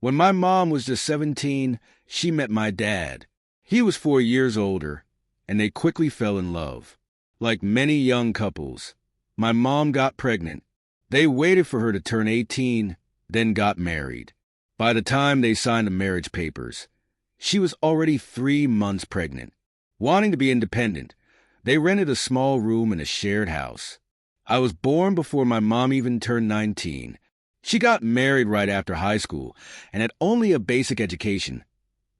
When my mom was just 17, she met my dad. He was 4 years older, and they quickly fell in love. Like many young couples, my mom got pregnant. They waited for her to turn 18, then got married. By the time they signed the marriage papers, she was already 3 months pregnant. Wanting to be independent, they rented a small room in a shared house. I was born before my mom even turned 19. She got married right after high school and had only a basic education.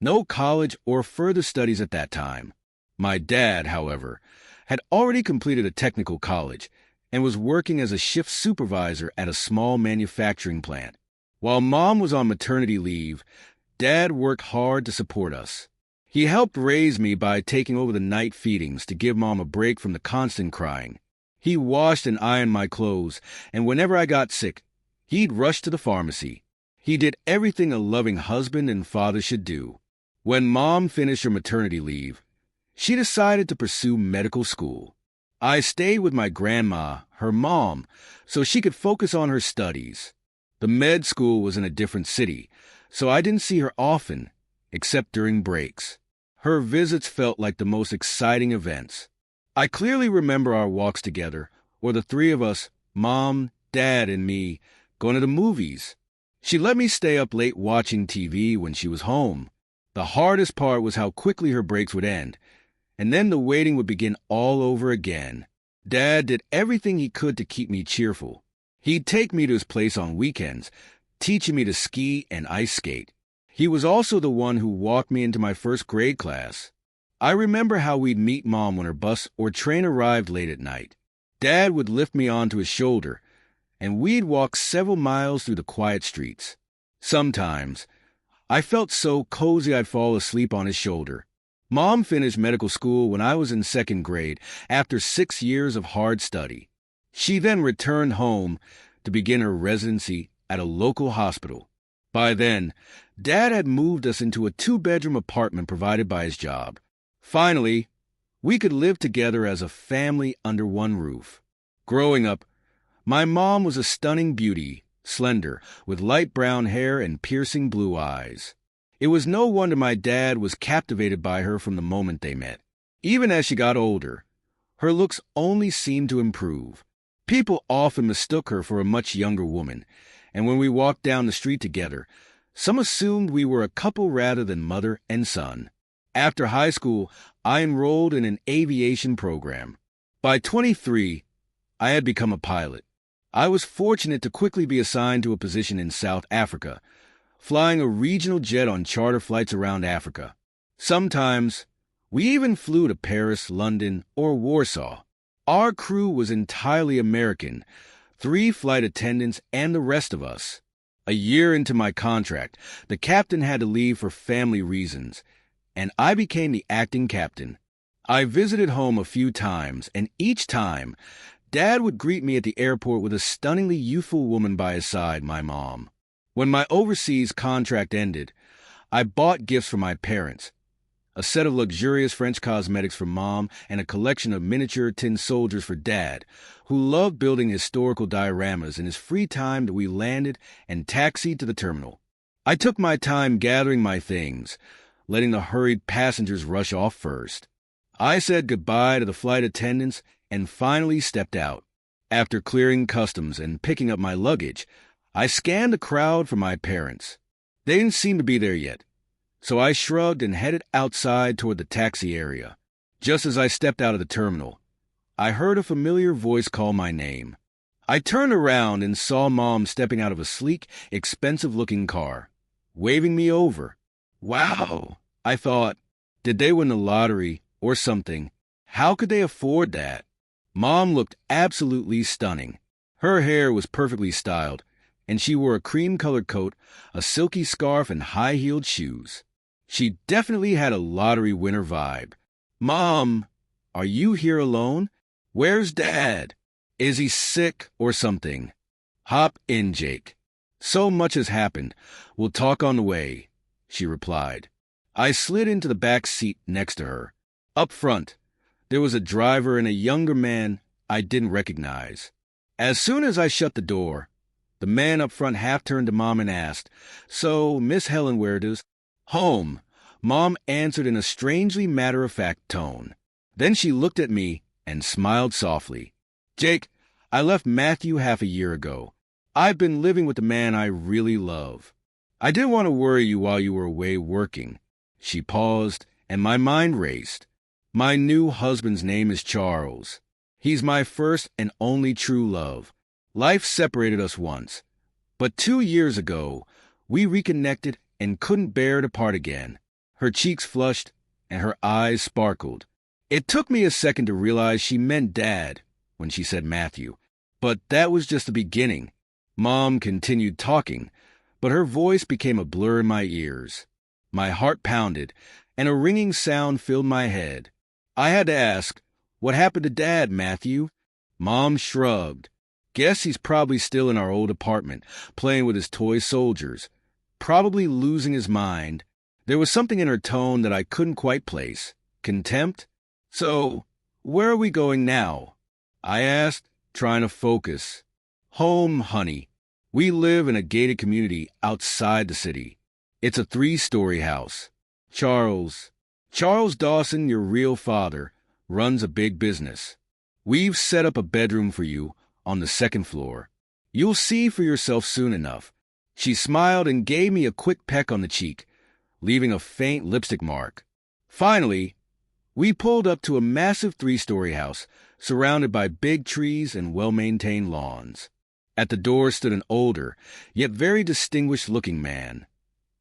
No college or further studies at that time. My dad, however, had already completed a technical college and was working as a shift supervisor at a small manufacturing plant. While Mom was on maternity leave, Dad worked hard to support us. He helped raise me by taking over the night feedings to give Mom a break from the constant crying. He washed and ironed my clothes, and whenever I got sick, he'd rush to the pharmacy. He did everything a loving husband and father should do. When Mom finished her maternity leave, she decided to pursue medical school. I stayed with my grandma, her mom, so she could focus on her studies. The med school was in a different city, so I didn't see her often, except during breaks. Her visits felt like the most exciting events. I clearly remember our walks together, or the 3 of us, Mom, Dad, and me, going to the movies. She let me stay up late watching TV when she was home. The hardest part was how quickly her breaks would end, and then the waiting would begin all over again. Dad did everything he could to keep me cheerful. He'd take me to his place on weekends, teaching me to ski and ice skate. He was also the one who walked me into my first grade class. I remember how we'd meet Mom when her bus or train arrived late at night. Dad would lift me onto his shoulder, and we'd walk several miles through the quiet streets. Sometimes, I felt so cozy I'd fall asleep on his shoulder. Mom finished medical school when I was in 2nd grade after 6 years of hard study. She then returned home to begin her residency at a local hospital. By then, Dad had moved us into a 2-bedroom apartment provided by his job. Finally, we could live together as a family under one roof. Growing up, my mom was a stunning beauty, slender, with light brown hair and piercing blue eyes. It was no wonder my dad was captivated by her from the moment they met. Even as she got older, her looks only seemed to improve. People often mistook her for a much younger woman, and when we walked down the street together, some assumed we were a couple rather than mother and son. After high school, I enrolled in an aviation program. By 23, I had become a pilot. I was fortunate to quickly be assigned to a position in South Africa, flying a regional jet on charter flights around Africa. Sometimes, we even flew to Paris, London, or Warsaw. Our crew was entirely American, 3 flight attendants and the rest of us. A year into my contract, the captain had to leave for family reasons, and I became the acting captain. I visited home a few times, and each time, Dad would greet me at the airport with a stunningly youthful woman by his side, my mom. When my overseas contract ended, I bought gifts for my parents, a set of luxurious French cosmetics for Mom and a collection of miniature tin soldiers for Dad, who loved building historical dioramas in his free time that we landed and taxied to the terminal. I took my time gathering my things, letting the hurried passengers rush off first. I said goodbye to the flight attendants and finally stepped out. After clearing customs and picking up my luggage, I scanned the crowd for my parents. They didn't seem to be there yet, so I shrugged and headed outside toward the taxi area. Just as I stepped out of the terminal, I heard a familiar voice call my name. I turned around and saw Mom stepping out of a sleek, expensive-looking car, waving me over. Wow, I thought, did they win the lottery or something? How could they afford that? Mom looked absolutely stunning. Her hair was perfectly styled, and she wore a cream-colored coat, a silky scarf, and high-heeled shoes. She definitely had a lottery winner vibe. Mom, are you here alone? Where's Dad? Is he sick or something? Hop in, Jake. So much has happened. We'll talk on the way, she replied. I slid into the back seat next to her. Up front, there was a driver and a younger man I didn't recognize. As soon as I shut the door, The man up front half turned to Mom and asked, "So, Miss Helen, where does—" "Home," Mom answered in a strangely matter-of-fact tone. Then she looked at me and smiled softly. "Jake, I left Matthew half a year ago. I've been living with the man I really love. I didn't want to worry you while you were away working." She paused, and my mind raced. My new husband's name is Charles. He's my first and only true love. Life separated us once, but 2 years ago, we reconnected and couldn't bear to part again. Her cheeks flushed, and her eyes sparkled. It took me a second to realize she meant Dad when she said Matthew, but that was just the beginning. Mom continued talking, but her voice became a blur in my ears. My heart pounded, and a ringing sound filled my head. I had to ask, "What happened to Dad, Matthew?" Mom shrugged. "Guess he's probably still in our old apartment, playing with his toy soldiers. Probably losing his mind." There was something in her tone that I couldn't quite place. Contempt? "So, where are we going now?" I asked, trying to focus. "Home, honey. We live in a gated community outside the city. It's a 3-story house. Charles Dawson, your real father, runs a big business. We've set up a bedroom for you on the 2nd floor. You'll see for yourself soon enough." She smiled and gave me a quick peck on the cheek, leaving a faint lipstick mark. Finally, we pulled up to a massive 3-story house surrounded by big trees and well-maintained lawns. At the door stood an older, yet very distinguished-looking man,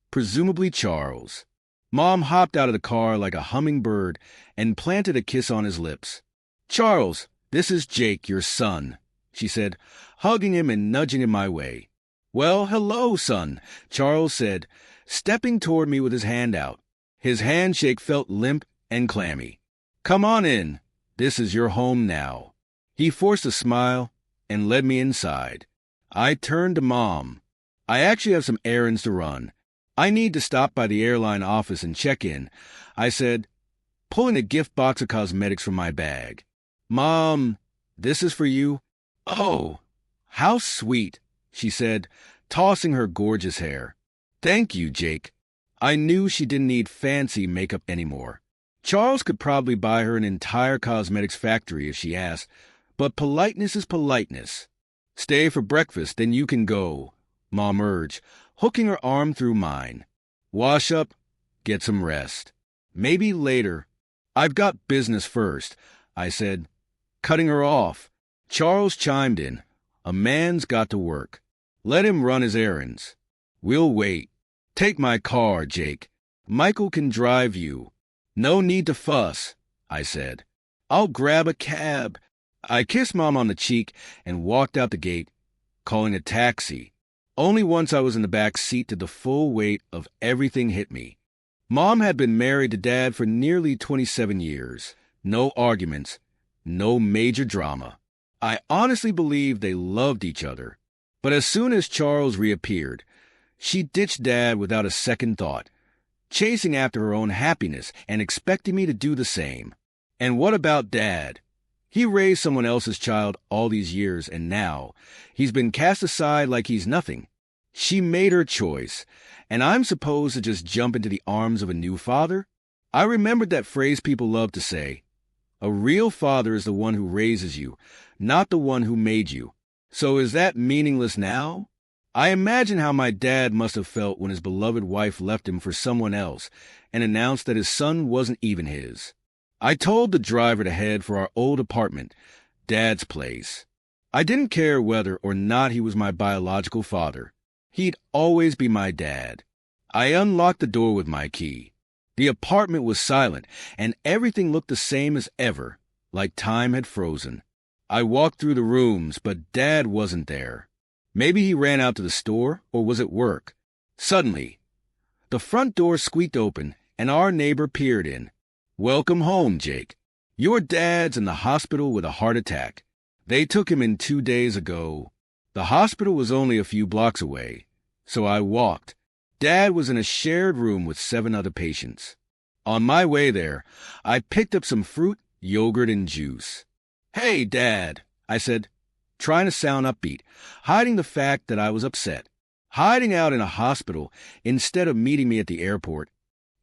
presumably Charles. Mom hopped out of the car like a hummingbird and planted a kiss on his lips. "Charles, this is Jake, your son," she said, hugging him and nudging him my way. "Well, hello, son," Charles said, stepping toward me with his hand out. His handshake felt limp and clammy. "Come on in. This is your home now." He forced a smile and led me inside. I turned to Mom. "I actually have some errands to run. I need to stop by the airline office and check in," I said, pulling a gift box of cosmetics from my bag. "Mom, this is for you." "Oh, how sweet," she said, tossing her gorgeous hair. "Thank you, Jake." I knew she didn't need fancy makeup anymore. Charles could probably buy her an entire cosmetics factory if she asked, but politeness is politeness. "Stay for breakfast, then you can go," Mom urged, hooking her arm through mine. "Wash up, get some rest. Maybe later." "I've got business first," I said, cutting her off. Charles chimed in. "A man's got to work. Let him run his errands. We'll wait. Take my car, Jake. Michael can drive you." "No need to fuss," I said. "I'll grab a cab." I kissed Mom on the cheek and walked out the gate, calling a taxi. Only once I was in the back seat did the full weight of everything hit me. Mom had been married to Dad for nearly 27 years. No arguments, no major drama. I honestly believed they loved each other. But as soon as Charles reappeared, she ditched Dad without a second thought, chasing after her own happiness and expecting me to do the same. And what about Dad? He raised someone else's child all these years, and now he's been cast aside like he's nothing. She made her choice, and I'm supposed to just jump into the arms of a new father? I remembered that phrase people love to say. A real father is the one who raises you, not the one who made you. So is that meaningless now? I imagine how my dad must have felt when his beloved wife left him for someone else and announced that his son wasn't even his. I told the driver to head for our old apartment, Dad's place. I didn't care whether or not he was my biological father. He'd always be my dad. I unlocked the door with my key. The apartment was silent, and everything looked the same as ever, like time had frozen. I walked through the rooms, but Dad wasn't there. Maybe he ran out to the store, or was at work. Suddenly, the front door squeaked open, and our neighbor peered in. "Welcome home, Jake. Your dad's in the hospital with a heart attack. They took him in 2 days ago." The hospital was only a few blocks away, so I walked. Dad was in a shared room with 7 other patients. On my way there, I picked up some fruit, yogurt, and juice. "Hey, Dad," I said, trying to sound upbeat, hiding the fact that I was upset, hiding out in a hospital instead of meeting me at the airport.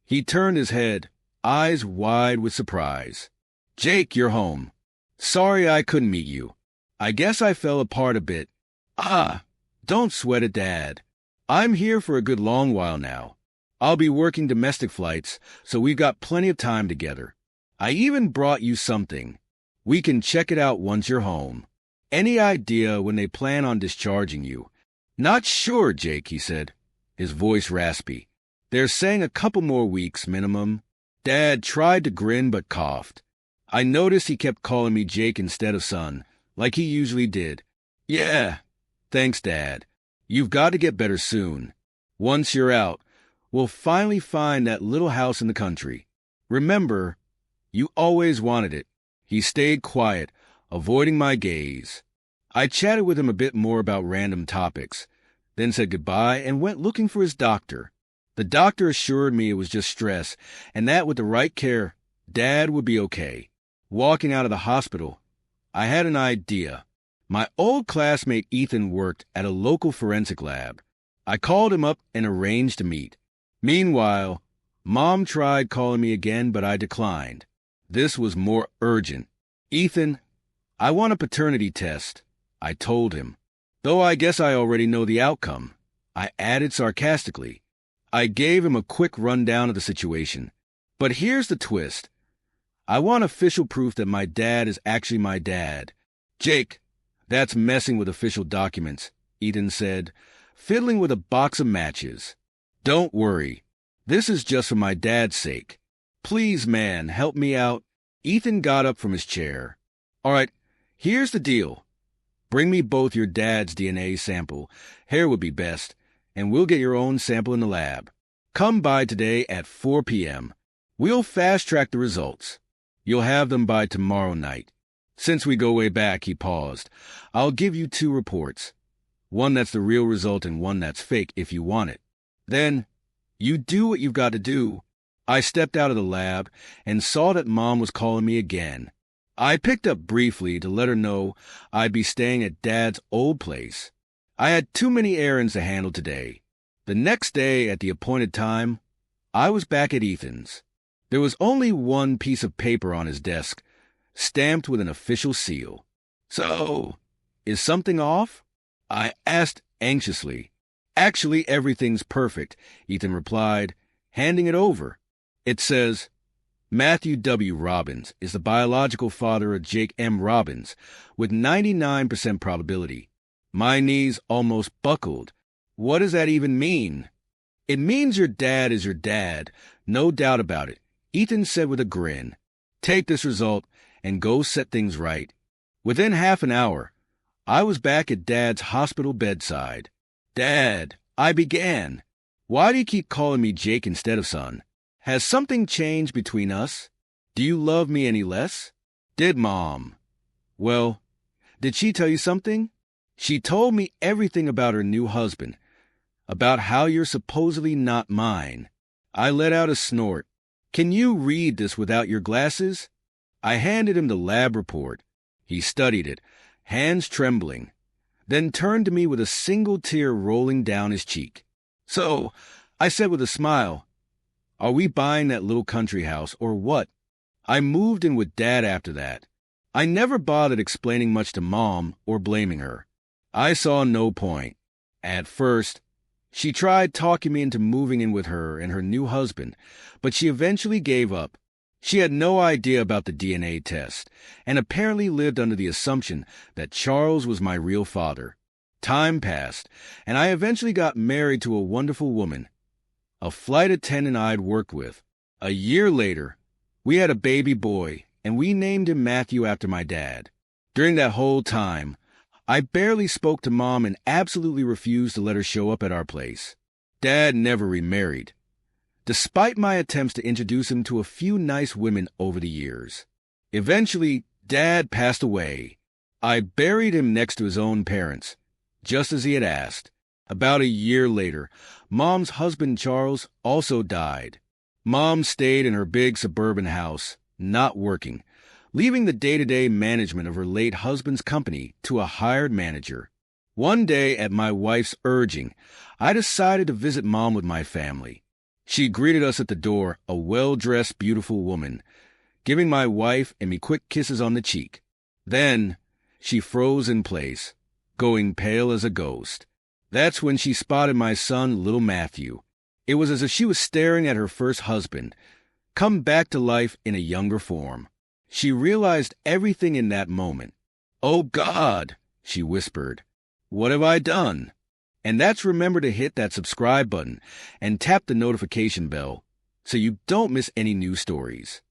He turned his head, eyes wide with surprise. "Jake, you're home. Sorry I couldn't meet you. I guess I fell apart a bit." "Ah, don't sweat it, Dad. I'm here for a good long while now. I'll be working domestic flights, so we've got plenty of time together. I even brought you something. We can check it out once you're home. Any idea when they plan on discharging you?" "Not sure, Jake," he said, his voice raspy. "They're saying a couple more weeks minimum." Dad tried to grin but coughed. I noticed he kept calling me Jake instead of son, like he usually did. "Yeah, thanks, Dad. You've got to get better soon. Once you're out, we'll finally find that little house in the country. Remember, you always wanted it." He stayed quiet, avoiding my gaze. I chatted with him a bit more about random topics, then said goodbye and went looking for his doctor. The doctor assured me it was just stress, and that with the right care, Dad would be okay. Walking out of the hospital, I had an idea. My old classmate Ethan worked at a local forensic lab. I called him up and arranged to meet. Meanwhile, Mom tried calling me again, but I declined. This was more urgent. "Ethan, I want a paternity test," I told him. "Though I guess I already know the outcome," I added sarcastically. I gave him a quick rundown of the situation. "But here's the twist. I want official proof that my dad is actually my dad." "Jake, that's messing with official documents," Ethan said, fiddling with a box of matches. "Don't worry. This is just for my dad's sake. Please, man, help me out." Ethan got up from his chair. "All right, here's the deal. Bring me both your dad's DNA sample, hair would be best, and we'll get your own sample in the lab. Come by today at 4 p.m. We'll fast-track the results. You'll have them by tomorrow night. Since we go way back," he paused, "I'll give you 2 reports. One that's the real result and one that's fake if you want it. Then, you do what you've got to do." I stepped out of the lab and saw that Mom was calling me again. I picked up briefly to let her know I'd be staying at Dad's old place. I had too many errands to handle today. The next day, at the appointed time, I was back at Ethan's. There was only one piece of paper on his desk, stamped with an official seal. "So, is something off?" I asked anxiously. "Actually, everything's perfect," Ethan replied, handing it over. It says, "Matthew W. Robbins is the biological father of Jake M. Robbins, with 99% probability." My knees almost buckled. What does that even mean? "It means your dad is your dad, no doubt about it," Ethan said with a grin. "Take this result and go set things right." Within half an hour, I was back at Dad's hospital bedside. "Dad," I began. "Why do you keep calling me Jake instead of son? Has something changed between us? Do you love me any less?" "Did Mom? Well, did she tell you something?" "She told me everything about her new husband, about how you're supposedly not mine." I let out a snort. "Can you read this without your glasses?" I handed him the lab report. He studied it, hands trembling, then turned to me with a single tear rolling down his cheek. "So," I said with a smile, "are we buying that little country house, or what?" I moved in with Dad after that. I never bothered explaining much to Mom or blaming her. I saw no point. At first, she tried talking me into moving in with her and her new husband, but she eventually gave up. She had no idea about the DNA test, and apparently lived under the assumption that Charles was my real father. Time passed, and I eventually got married to a wonderful woman, a flight attendant I'd worked with. A year later, we had a baby boy, and we named him Matthew after my dad. During that whole time, I barely spoke to Mom and absolutely refused to let her show up at our place. Dad never remarried, despite my attempts to introduce him to a few nice women over the years. Eventually, Dad passed away. I buried him next to his own parents, just as he had asked. About a year later, Mom's husband Charles also died. Mom stayed in her big suburban house, not working, leaving the day-to-day management of her late husband's company to a hired manager. One day, at my wife's urging, I decided to visit Mom with my family. She greeted us at the door, a well-dressed, beautiful woman, giving my wife and me quick kisses on the cheek. Then she froze in place, going pale as a ghost. That's when she spotted my son, little Matthew. It was as if she was staring at her first husband, come back to life in a younger form. She realized everything in that moment. "Oh God," she whispered, "what have I done?" And that's remember to hit that subscribe button and tap the notification bell so you don't miss any new stories.